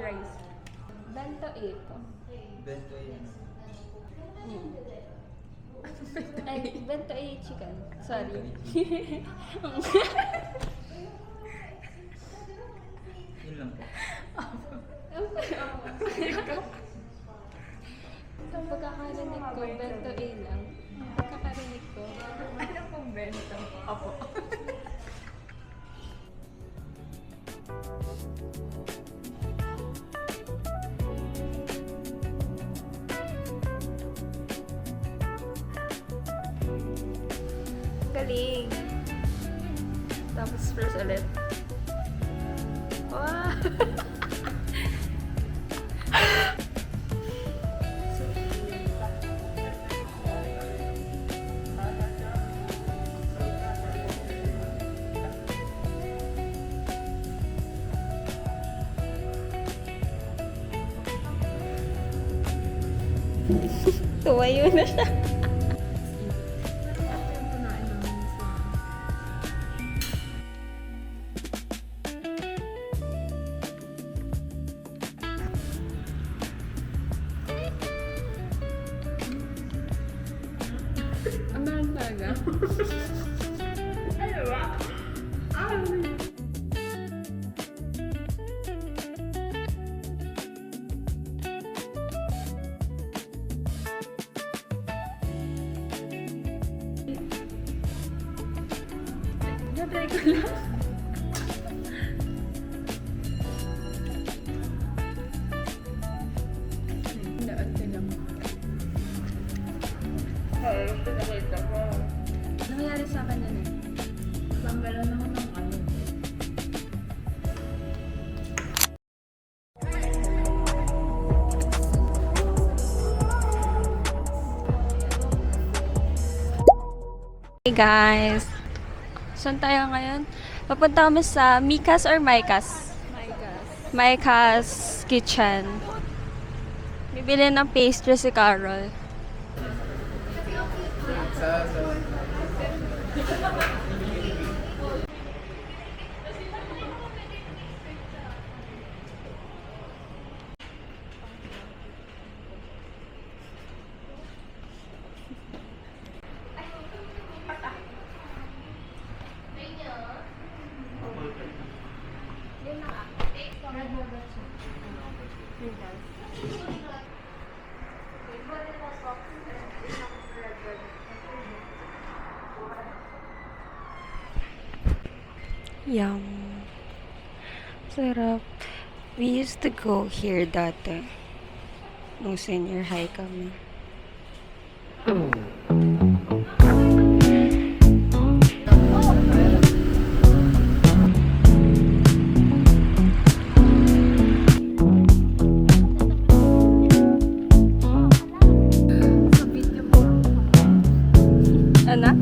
rice. Bento 8. Bento yan. Ay, bento 8 chicken. Sorry. Yun lang po. Sa pagkakarinig ko, bento 8 lang. Pagkakarinig ko. Ano pong bento? Opo. Galing. Tapos first ulit. Wow! Tumayo na siya. Ang meron talaga. Ano ba? Try ko lang. Daan ka lang. Ay, pinakita ko. Nangyari sa akin yan eh. Tanggalan ako ng ano. Hey guys! Saan tayo ngayon? Papunta kami sa Mika's or Micah's? Micah's Kitchen. Bibili ng pastry si Carol. Yum. Sarap. We used to go here dati. Nung senior high kami. Ano?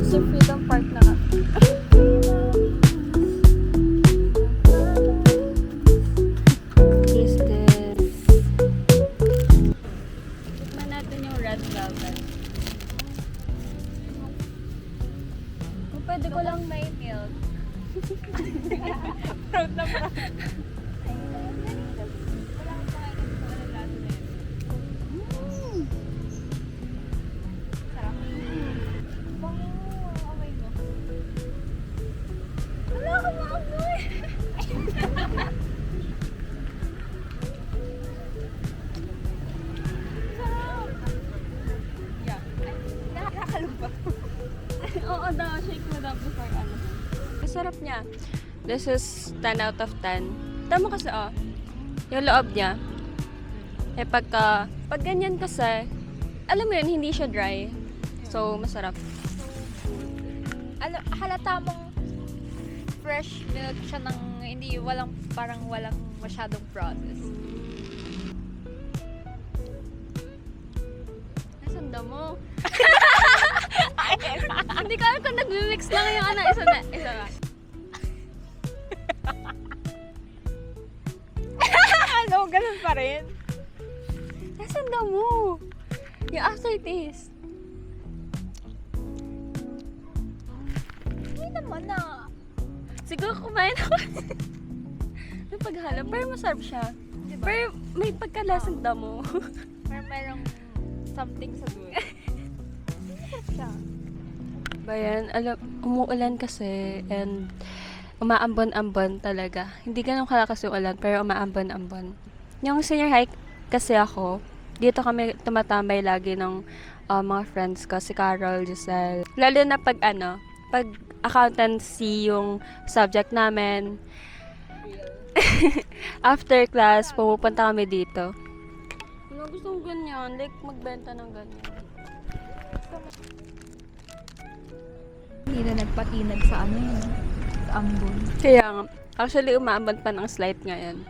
Sa Freedom Park na ka. Is this? Tikman natin yung red velvet. Kung pwede ko lang may milk. Proud na proud. Oo daw, shake mo daw before ano. Masarap niya. This is 10 out of 10. Tama kasi yung loob niya. Eh pag ganyan kasi, alam mo yun, hindi siya dry. So, masarap. Halata mong fresh milk siya ng hindi walang masyadong process. Nasaan mo? Hindi ko alam kung nag-mix lang yung ano. Isa na. Ano, ganun pa rin. Nasaan mo? Yung aftertaste. Tama na. Siguro kumain ako. Yung paghalo, pero masarap siya. Diba? Pero may pagkalasang damo. Pero merong something sa dulo. Masarap siya. Bayan, alam, umuulan kasi and umaambon-ambon talaga. Hindi ganun kalakas yung ulan, pero umaambon-ambon. Yung senior high kasi ako, dito kami tumatambay lagi ng mga friends ko, si Carol, Giselle. Lalo na pag pag accountancy yung subject namin. After class, pumupunta kami dito. Gusto ko ganyan, like magbenta ng ganyan. Hindi na nagpatinag sa ano yun. Sa ambon. Kaya nga, actually umaambon pa ng slight ngayon.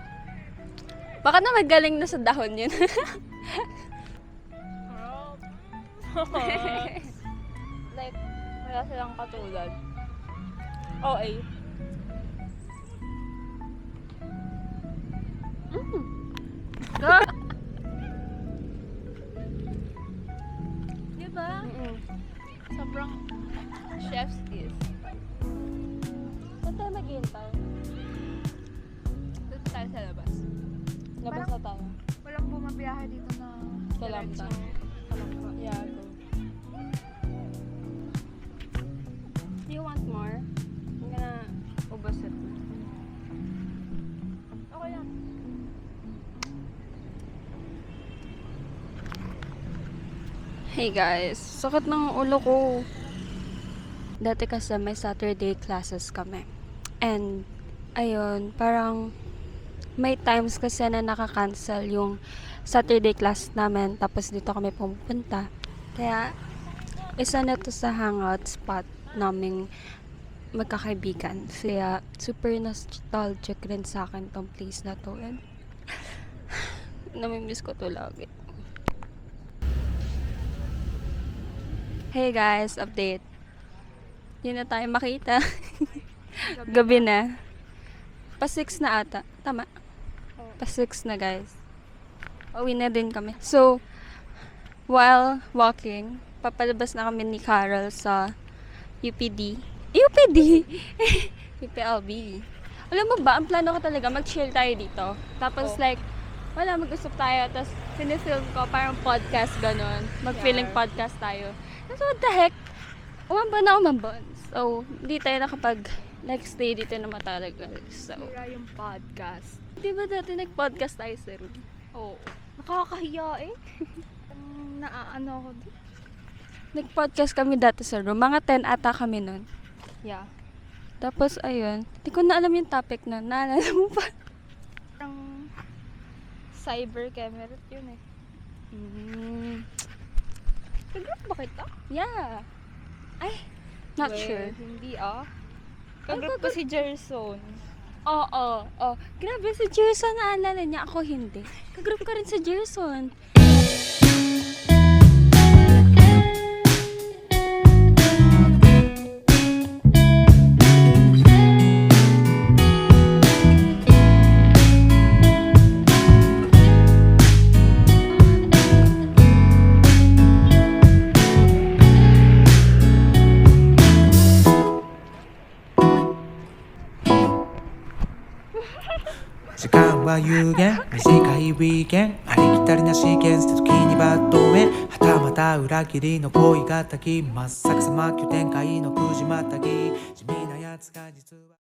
Baka na magaling na sa dahon yun. Like, wala silang katulad. Okay. Diba? Mm-mm. Sobrang chef's kiss. Saan tayo maghihintay? Doon tayo sa labas. Labas na tayo. Walang bumabiyahe dito na Kalamta. Kalamta. Yeah, go. Do you want more? I'm gonna ubos it. Okay lang. Hey guys, sakit ng ulo ko. Dati kasi may Saturday classes kami. And, ayun, parang may times kasi na nakakancel yung Saturday class namin. Tapos dito kami pumupunta. Kaya, isa na to sa hangout spot naming magkakaibigan. Kaya, super nostalgic rin sa akin tong place na to. And, namimiss ko to lagi. Hey guys, update. Hindi na tayo makita. Gabi na. Pa 6 na ata. Tama. Pa 6 na guys. Uwi na din kami. So, while walking, papalabas na kami ni Carol sa UPD. UPD! UPLB. Alam mo ba, ang plano ko talaga, mag-chill tayo dito. Tapos like, wala, mag-usap tayo. Tapos, sinifilm ko, parang podcast, ganon. Mag-feeling podcast tayo. So, what the heck? Umambon na umambon. So, hindi tayo nakapag stay dito na matalaga. So, Sira yung podcast. di ba dati nag-podcast tayo, sir? Oo. Nakakahiya eh. Naaano ako doon. Nag-podcast kami dati sa room. Mga 10 ata kami nun. Yeah. Tapos, ayun. Di ko na alam yung topic nun. Naalala mo pa? Parang cyber camera yun eh. Nag-group ba kita? Yeah. Ay, not Well, sure. Hindi ah. Kagroup ko si Jerson. Oo. Grabe, si Jerson naalala niya. Ako hindi. Kagroup ka rin sa Jerson.時間は有限短いウィーケンありきたりなシーケンスで時にバッドウェイはたまた裏切りの恋がたき真っ逆さま急展開のくじまたぎ地味なやつが実は